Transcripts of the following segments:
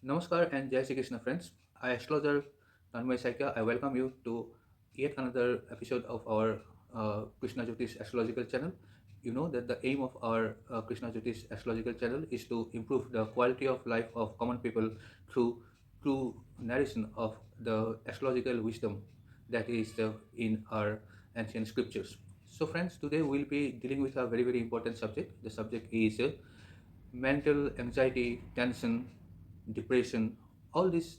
Namaskar and Jai Shri Krishna friends. I astrologer Tanmay Saikya. I welcome you to yet another episode of our Krishna Jyotish astrological channel. You know that the aim of our Krishna Jyotish astrological channel is to improve the quality of life of common people through true narration of the astrological wisdom that is in our ancient scriptures. So friends, today we'll be dealing with a very important subject. The subject is mental anxiety, tension, depression, all these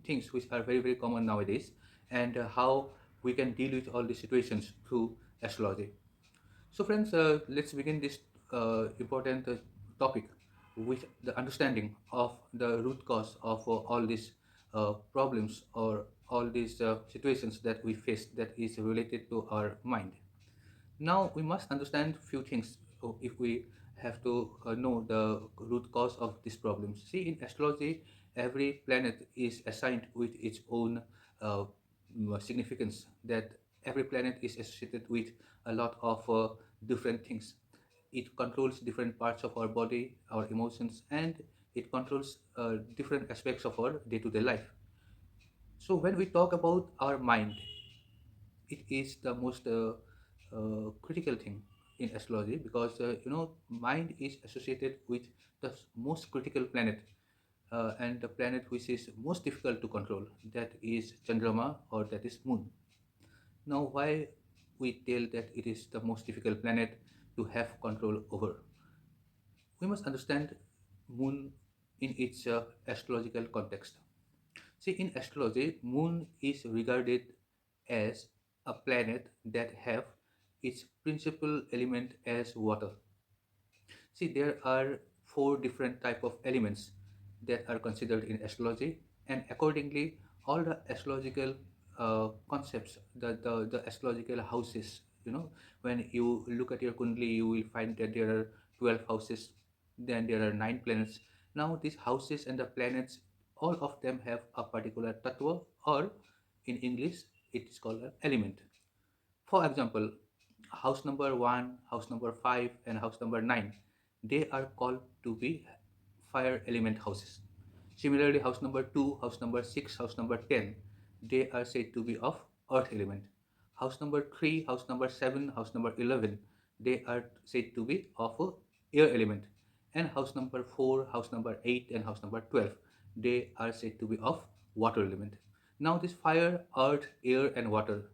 things which are very common nowadays, and how we can deal with all these situations through astrology. So, friends, let's begin this important topic with the understanding of the root cause of all these problems or all these situations that we face that is related to our mind. Now we must understand few things if we have to know the root cause of these problems. See, in astrology, every planet is assigned with its own uh, significance. That every planet is associated with a lot of different things. It controls different parts of our body, our emotions, and it controls different aspects of our day-to-day life. So when we talk about our mind, it is the most critical thing in astrology because mind is associated with the most critical planet and the planet which is most difficult to control, that is Chandrama, or that is Moon. Now why we tell that it is the most difficult planet to have control over? We must understand Moon in its astrological context. See, in astrology, Moon is regarded as a planet that have its principal element as water. See, there are four different type of elements that are considered in astrology, and accordingly, all the astrological concepts, the astrological houses, when you look at your kundli, you will find that there are 12 houses, then there are 9 planets. Now, these houses and the planets, all of them have a particular tattva, or in English, it is called an element. For example, house number 1, house number 5, and house number 9, they are called to be fire element houses. Similarly, house number 2, house number 6, house number 10, they are said to be of earth element. House number 3, house number 7, house number 11, they are said to be of air element. And house number 4, house number 8, and house number 12, they are said to be of water element. Now, this fire, earth, air, and water,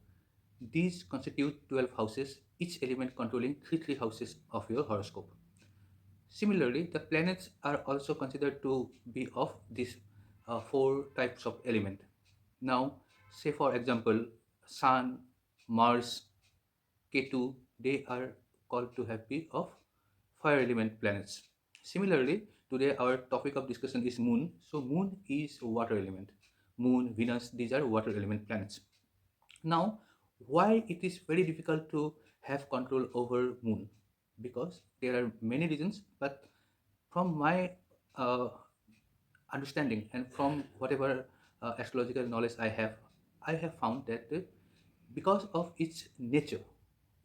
these constitute 12 houses, each element controlling three houses of your horoscope. Similarly, the planets are also considered to be of these four types of element. Now, say for example, Sun, Mars, Ketu, they are called to have be of fire element planets. Similarly, today our topic of discussion is Moon. So, Moon is water element. Moon, Venus, these are water element planets. Now, why it is very difficult to have control over Moon? Because there are many reasons, but from my uh, understanding and from whatever astrological knowledge I have found that because of its nature,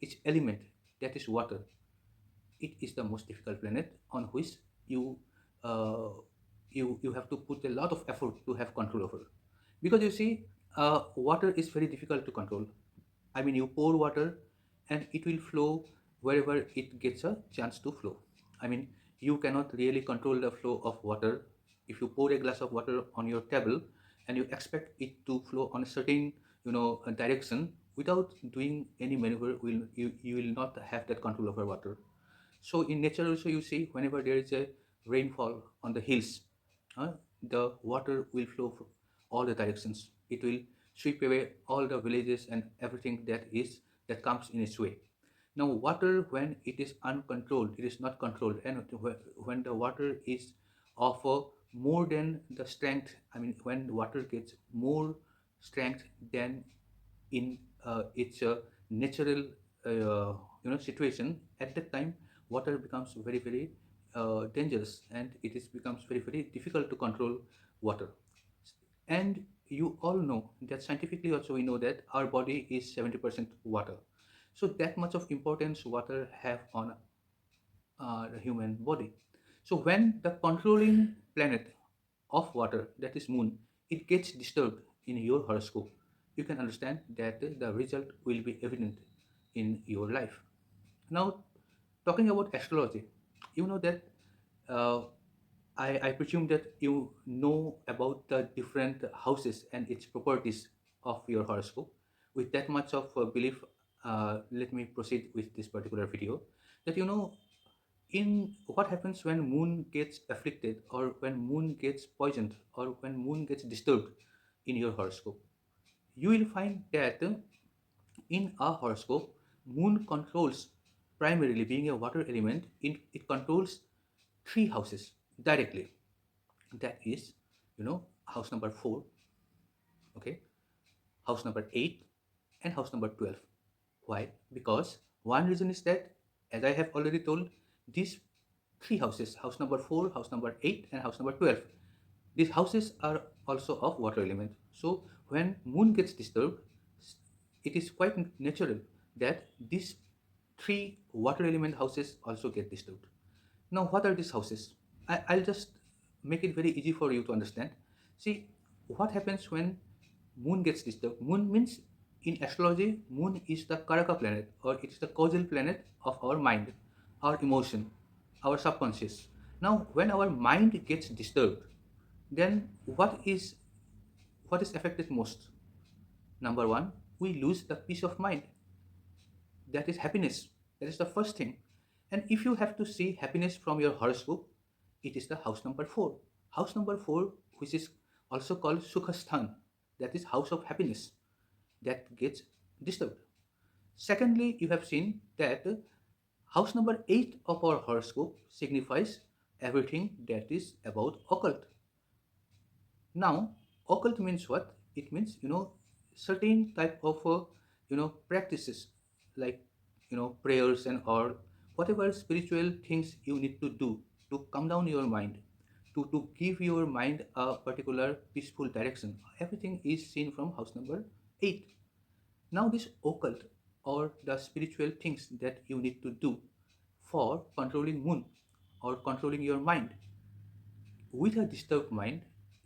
its element, that is water, it is the most difficult planet on which you uh, you have to put a lot of effort to have control over. Because you see, water is very difficult to control. I mean, you pour water and it will flow wherever it gets a chance to flow. I mean, you cannot really control the flow of water. If you pour a glass of water on your table and you expect it to flow on a certain, direction without doing any maneuver, you will not have that control over water. So in nature also you see, whenever there is a rainfall on the hills, the water will flow from all the directions. It will sweep away all the villages and everything that comes in its way. Now water, when it is uncontrolled, it is not controlled, and when the water is of more than the strength, I mean when water gets more strength than in its natural situation, at that time water becomes very dangerous, and it is becomes very difficult to control water. And you all know that scientifically also we know that our body is 70% water. So that much of importance water have on the human body. So when the controlling planet, of water, that is moon, it gets disturbed in your horoscope, you can understand that the result will be evident in your life. Now, talking about astrology, you know that uh, I presume that you know about the different houses and its properties of your horoscope. With that much of belief, let me proceed with this particular video. That you know, in what happens when moon gets afflicted, or when moon gets poisoned, or when moon gets disturbed in your horoscope, you will find that in a horoscope, moon controls, primarily being a water element, it controls three houses directly. That is, house number 4, okay, house number 8, and house number 12. Why? Because one reason is that, as I have already told, these three houses, house number 4, house number 8, and house number 12, these houses are also of water element. So when moon gets disturbed, it is quite natural that these three water element houses also get disturbed. Now, what are these houses? I'll just make it very easy for you to understand. See, what happens when moon gets disturbed? Moon means, in astrology, moon is the karaka planet, or it is the causal planet of our mind, our emotion, our subconscious. Now, when our mind gets disturbed, then what is affected most? Number one, we lose the peace of mind. That is happiness. That is the first thing. And if you have to see happiness from your horoscope, it is the house number 4. House number 4, which is also called Sukhasthan, that is house of happiness, that gets disturbed. Secondly, you have seen that house number 8 of our horoscope signifies everything that is about occult. Now, occult means what? It means, certain type of, practices, like, prayers and or whatever spiritual things you need to do to calm down your mind, to give your mind a particular peaceful direction. Everything is seen from house number 8. Now, this occult or the spiritual things that you need to do for controlling moon or controlling your mind, with a disturbed mind,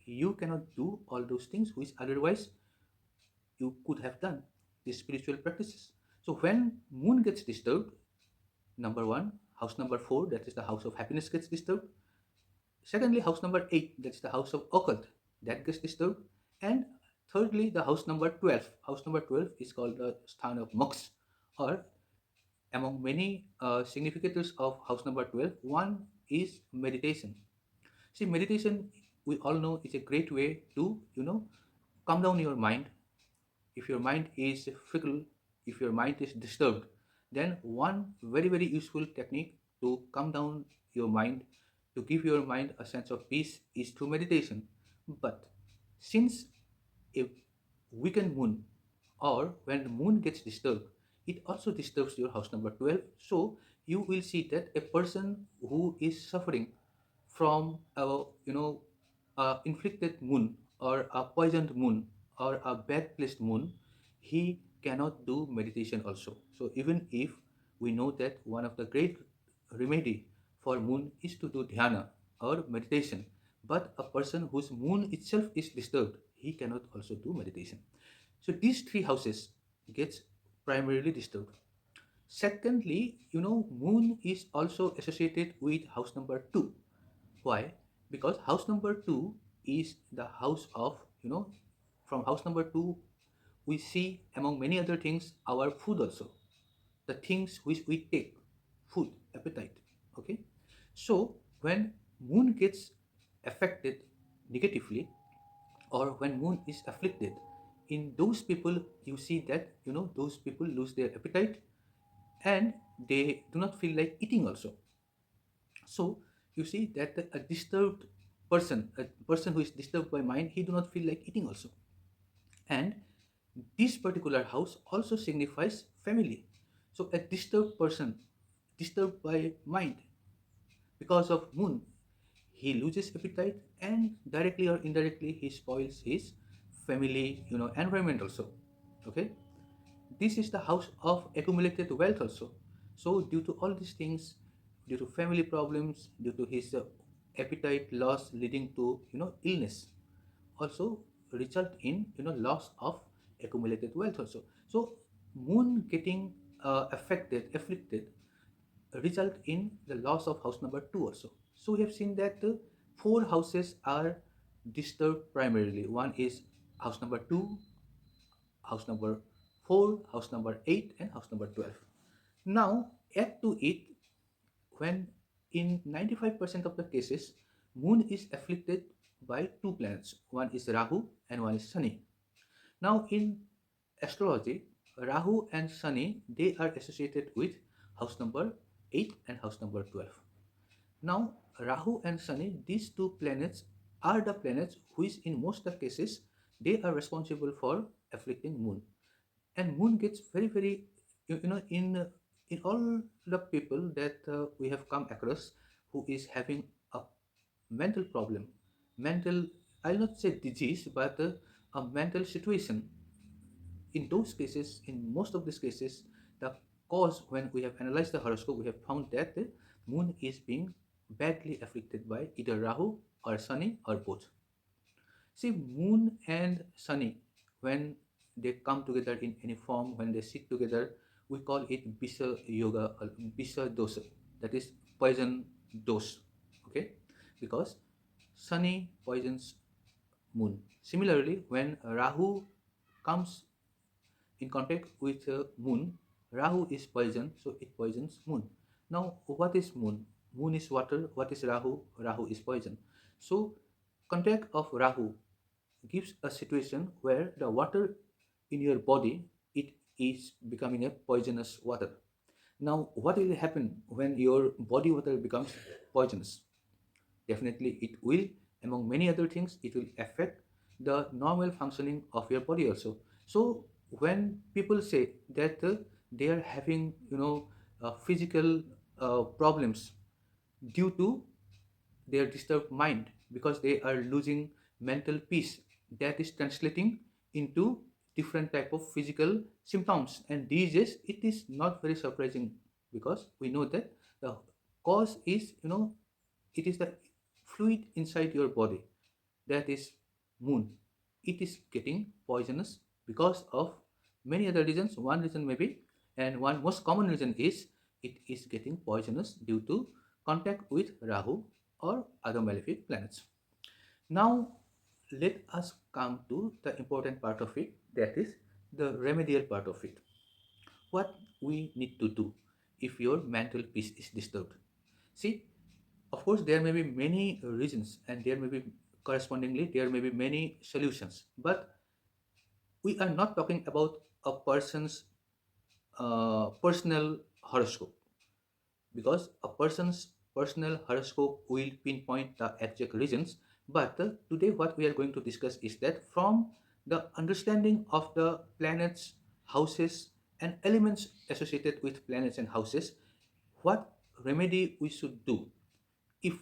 you cannot do all those things which otherwise you could have done, these spiritual practices. So when moon gets disturbed, number one, house number 4, that is the house of happiness, gets disturbed. Secondly, house number 8, that's the house of occult, that gets disturbed. And thirdly, the house number 12. House number 12 is called the sthan of moksha, or among many significators of house number 12, one is meditation. See, meditation, we all know, is a great way to, calm down your mind. If your mind is fickle, if your mind is disturbed, then one very, very useful technique to calm down your mind, to give your mind a sense of peace, is through meditation. But since a weakened moon, or when the moon gets disturbed, it also disturbs your house number 12. So you will see that a person who is suffering from a inflicted moon, or a poisoned moon, or a bad placed moon, he cannot do meditation also. So even if we know that one of the great remedy for moon is to do dhyana or meditation, but a person whose moon itself is disturbed, he cannot also do meditation. So these three houses gets primarily disturbed. Secondly, moon is also associated with house number 2. Why? Because house number 2 is the house of, from house number 2, we see, among many other things, our food also. The things which we take, food, appetite. Okay? So, when moon gets affected negatively, or when moon is afflicted, in those people, you see that, those people lose their appetite, and they do not feel like eating also. So you see that a disturbed person, a person who is disturbed by mind, he do not feel like eating also. And this particular house also signifies family. So a disturbed person, disturbed by mind because of moon, he loses appetite, and directly or indirectly he spoils his family, environment also. Okay, this is the house of accumulated wealth also. So due to all these things, due to family problems, due to his appetite loss leading to illness, also result in loss of accumulated wealth also. So moon getting afflicted result in the loss of house number 2 also. So we have seen that four houses are disturbed primarily. One is house number 2, house number 4, house number 8, and house number 12. Now add to it, when in 95% of the cases moon is afflicted by two planets, one is Rahu and one is Shani. Now in astrology, Rahu and Shani, they are associated with house number 8 and house number 12. Now Rahu and Shani, these two planets are the planets which in most of the cases they are responsible for afflicting moon. And moon gets very very in all the people that we have come across who is having a mental problem, mental, I'll not say disease, but a mental situation. In those cases, in most of these cases, the cause, when we have analyzed the horoscope, we have found that the moon is being badly afflicted by either Rahu or Shani or both. See, moon and Shani, when they come together in any form, when they sit together, we call it Bisa Yoga, or Bisa Dosa. That is poison dose. Okay, because Shani poisons moon. Similarly, when Rahu comes in contact with moon, Rahu is poison, so it poisons moon. Now, what is moon? Moon is water. What is Rahu? Rahu is poison. So, contact of Rahu gives a situation where the water in your body, it is becoming a poisonous water. Now, what will happen when your body water becomes poisonous? Definitely, it will, among many other things, it will affect the normal functioning of your body also. So, when people say that they are having, physical problems due to their disturbed mind because they are losing mental peace, that is translating into different type of physical symptoms. And these days it is not very surprising, because we know that the cause is, it is the fluid inside your body, that is moon. It is getting poisonous because of many other reasons. One reason maybe, and one most common reason is, it is getting poisonous due to contact with Rahu or other malefic planets. Now let us come to the important part of it, that is the remedial part of it. What we need to do if your mental peace is disturbed? See, of course there may be many reasons, and there may be correspondingly there may be many solutions, but we are not talking about a person's personal horoscope, because a person's personal horoscope will pinpoint the exact reasons. But today what we are going to discuss is that from the understanding of the planets, houses, and elements associated with planets and houses, what remedy we should do if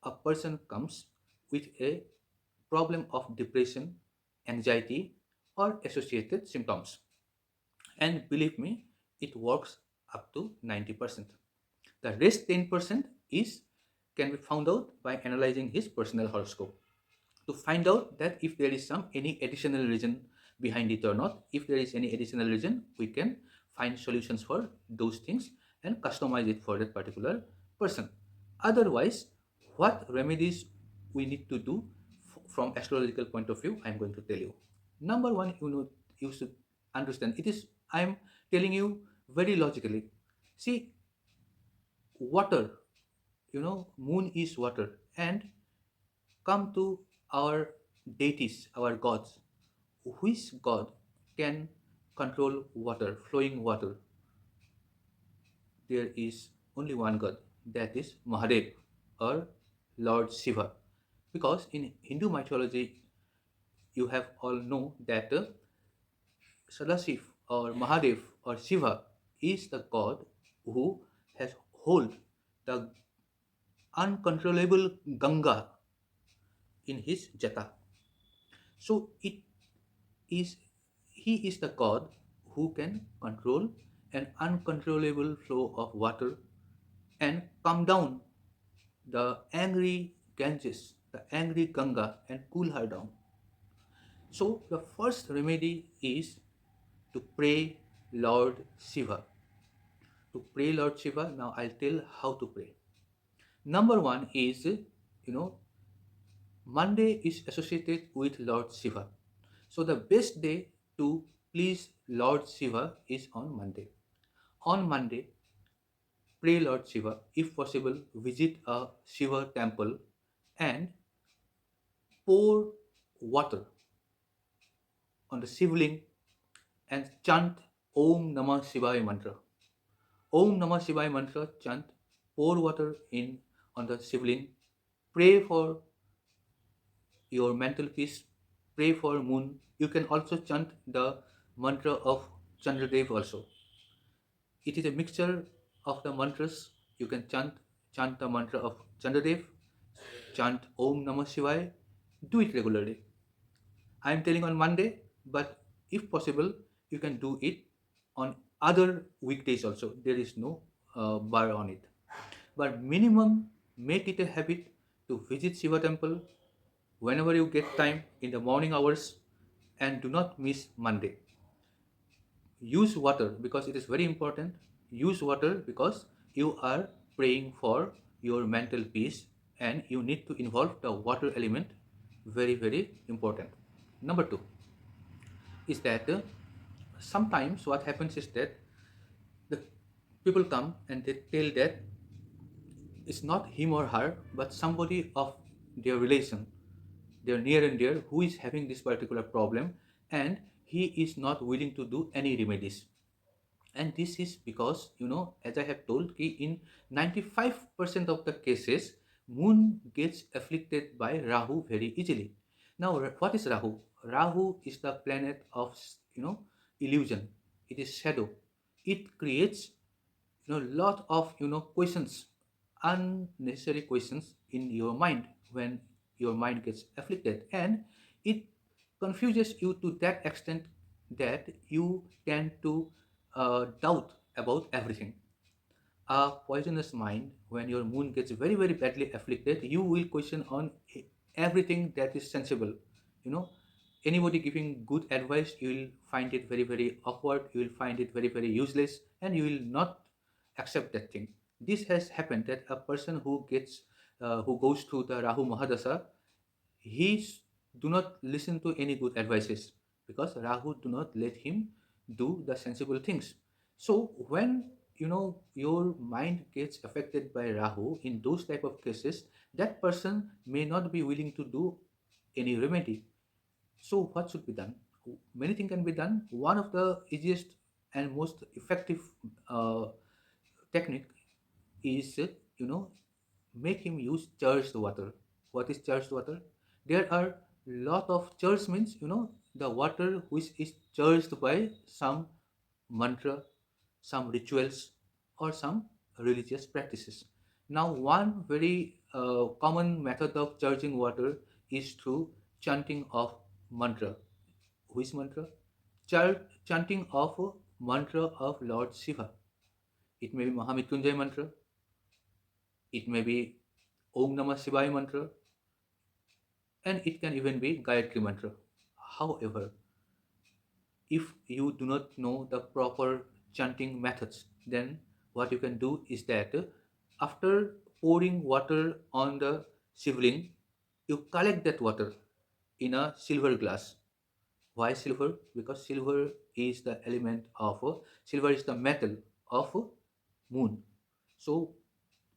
a person comes with a problem of depression, anxiety, or associated symptoms. And believe me, it works up to 90%. The rest 10% is can be found out by analyzing his personal horoscope to find out that if there is any additional reason behind it or not. If there is any additional reason, we can find solutions for those things and customize it for that particular person. Otherwise, what remedies we need to do from astrological point of view, I am going to tell you. Number one, you should understand. It is, I am telling you very logically. See, water, moon is water, and come to our deities, our gods. Which god can control water, flowing water? There is only one god, that is Mahadev, or Lord Shiva. Because in Hindu mythology, you have all know that Sadashiv or Mahadev or Shiva is the god who has hold the uncontrollable Ganga in his jata. So it is, he is the god who can control an uncontrollable flow of water and calm down the angry Ganges, the angry Ganga, and cool her down. So, the first remedy is to pray Lord Shiva. To pray Lord Shiva, now I'll tell how to pray. Number one is, Monday is associated with Lord Shiva. So, the best day to please Lord Shiva is on Monday. On Monday, pray Lord Shiva. If possible, visit a Shiva temple and pour water on the Shivling and chant Om Namah Shivaya mantra. Om Namah Shivaya mantra chant, pour water in on the Shivling, pray for your mental peace, pray for moon. You can also chant the mantra of Chandradev also. It is a mixture of the mantras. You can chant the mantra of Chandradev, chant Om Namah Shivaya, do it regularly. I am telling on Monday, but if possible, you can do it on other weekdays also. There is no bar on it. But minimum, make it a habit to visit Shiva temple whenever you get time in the morning hours, and do not miss Monday. Use water because it is very important. Use water because you are praying for your mental peace, and you need to involve the water element. Very, very important. Number two is that sometimes what happens is that the people come and they tell that it's not him or her, but somebody of their relation, their near and dear, who is having this particular problem, and he is not willing to do any remedies. And this is because, as I have told, in 95% of the cases, moon gets afflicted by Rahu very easily. Now, what is Rahu? Rahu is the planet of, illusion. It is shadow. It creates, lot of, questions, unnecessary questions in your mind when your mind gets afflicted, and it confuses you to that extent that you tend to doubt about everything. A poisonous mind, when your moon gets very, very badly afflicted, you will question on everything that is sensible. You know, anybody giving good advice, you will find it very, very awkward, you will find it very, very useless, and you will not accept that thing. This has happened that a person who goes through the Rahu Mahadasa, do not listen to any good advices because Rahu do not let him do the sensible things. So when your mind gets affected by Rahu in those type of cases, that person may not be willing to do any remedy. So what should be done? Many things can be done. One of the easiest and most effective uh, technique is make him use charged water. What is charged water? There are lot of charged means the water which is charged by some mantra, some rituals, or some religious practices. Now, one very common method of charging water is through chanting of mantra. Which mantra? Chanting of mantra of Lord Shiva. It may be Mahamrityunjay mantra, it may be Om Namah Shivaya mantra, and it can even be Gayatri mantra. However, if you do not know the proper chanting methods, then what you can do is that after pouring water on the shivling, you collect that water in a silver glass. Why silver? Because silver is the metal of moon. So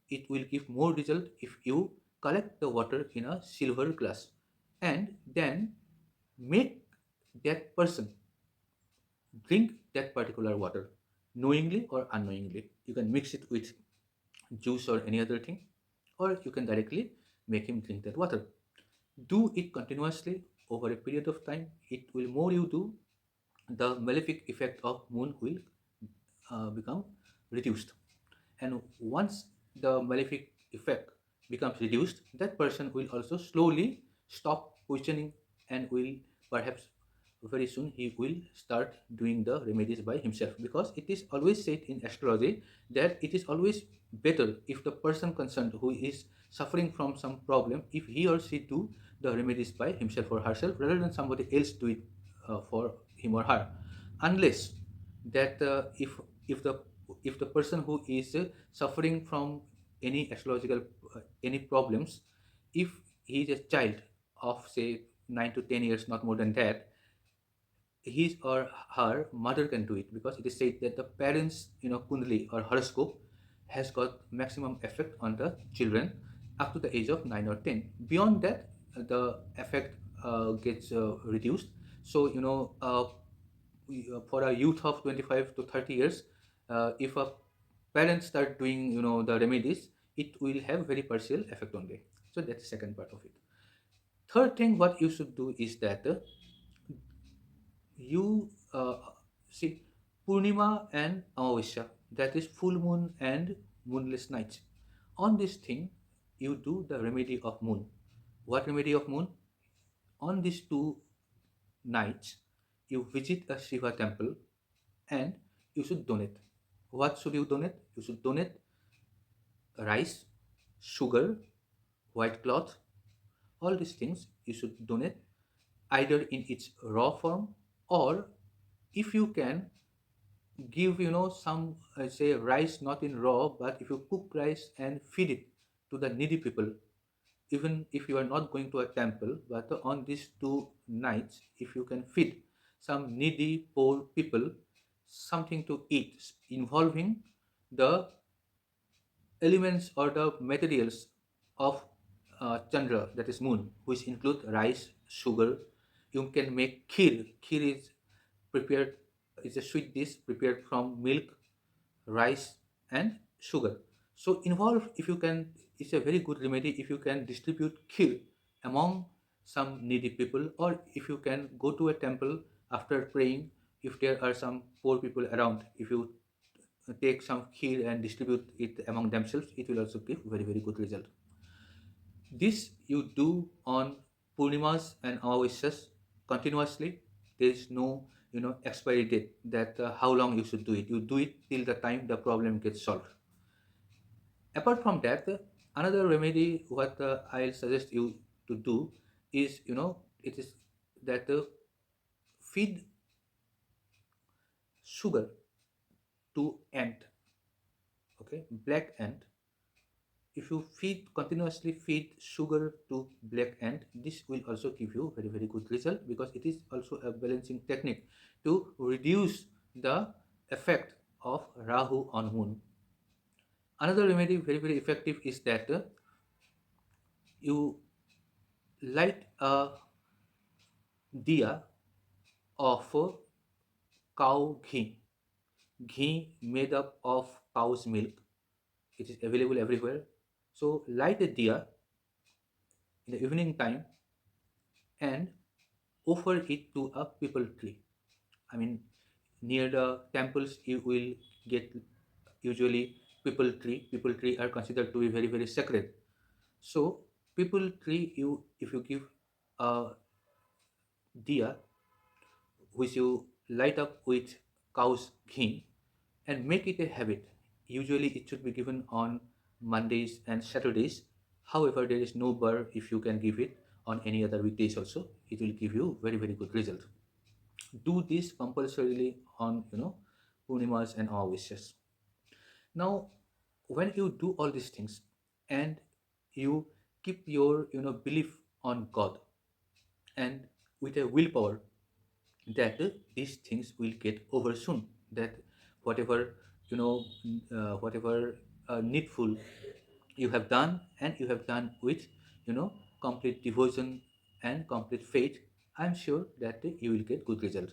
it will give more result if you collect the water in a silver glass and then make that person drink that particular water knowingly or unknowingly. You can mix it with juice or any other thing, or you can directly make him drink that water. Do it continuously over a period of time. It will more you do, the malefic effect of moon will become reduced. And once the malefic effect becomes reduced, that person will also slowly stop questioning and will perhaps very soon he will start doing the remedies by himself, because it is always said in astrology that it is always better if the person concerned who is suffering from some problem, if he or she do the remedies by himself or herself rather than somebody else do it for him or her, unless that if the person who is suffering from any astrological any problems, if he is a child of say 9 to 10 years, not more than that, his or her mother can do it, because it is said that the parents kundali or horoscope has got maximum effect on the children up to the age of 9 or 10. Beyond that, the effect gets reduced. So for a youth of 25 to 30 years, if a parent start doing the remedies, it will have very partial effect only. So that's the second part of it. Third thing what you should do is that you see Purnima and Amavasya, that is full moon and moonless nights. On this thing, you do the remedy of moon. What remedy of moon? On these two nights, you visit a Shiva temple and you should donate. What should you donate? You should donate rice, sugar, white cloth, all these things you should donate either in its raw form, or if you can give some say rice not in raw, but if you cook rice and feed it to the needy people, even if you are not going to a temple, but on these two nights if you can feed some needy poor people something to eat involving the elements or the materials of Chandra, that is moon, which include rice, sugar. You can make kheer. Kheer is prepared, it's a sweet dish prepared from milk, rice, and sugar. So involve, if you can, it's a very good remedy if you can distribute kheer among some needy people, or if you can go to a temple after praying, if there are some poor people around, if you take some kheer and distribute it among themselves, it will also give very very good result. This you do on Purnimas and Amavisyas continuously. There is no expiry date that how long you should do it. You do it till the time the problem gets solved. Apart from that, another remedy what I'll suggest you to do is it is that feed sugar to ant. Okay, black ant. If you continuously feed sugar to black ant, this will also give you very very good result, because it is also a balancing technique to reduce the effect of Rahu on moon. Another remedy very very effective is that you light a diya of cow ghee made up of cow's milk. It is available everywhere. So light a diya in the evening time and offer it to a people tree. I mean, near the temples, you will get usually people tree. People tree are considered to be very very sacred. So people tree, you if you give a diya which you light up with cow's ghee and make it a habit. Usually, it should be given on Mondays and Saturdays. However, there is no bar if you can give it on any other weekdays also. It will give you very very good result. Do this compulsorily on Purnimas and Amavishyas. Now, when you do all these things and you keep your belief on God and with a willpower, that these things will get over soon. That whatever whatever needful you have done, and you have done with complete devotion and complete faith, I'm sure that you will get good result.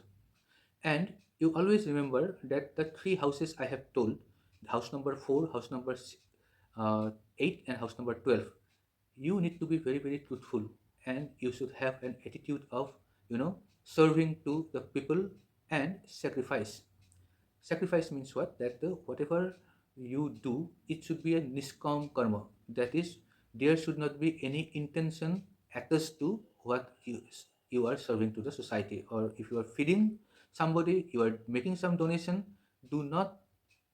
And you always remember that the three houses I have told, house number 4, house number 8, and house number 12, you need to be very, very truthful, and you should have an attitude of, serving to the people and sacrifice. Sacrifice means what? That whatever you do, it should be a niskam karma. That is, there should not be any intention attached to what you are serving to the society. Or if you are feeding somebody, you are making some donation, do not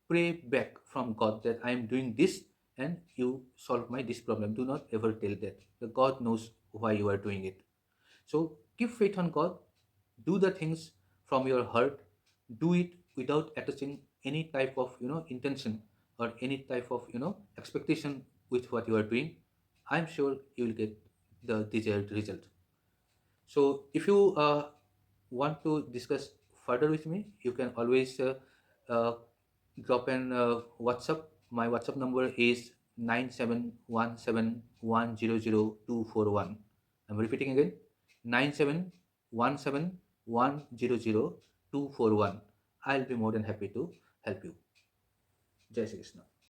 pray back from God that I am doing this and you solve my this problem. Do not ever tell that. The God knows why you are doing it. So keep faith on God. Do the things from your heart. Do it without attaching any type of intention or any type of expectation with what you are doing. I'm sure you will get the desired result. So if you want to discuss further with me, you can always uh, drop an WhatsApp. My WhatsApp number is 9717100241. I'm repeating again, 9717100241. I'll be more than happy to help you. Jai Shri Krishna.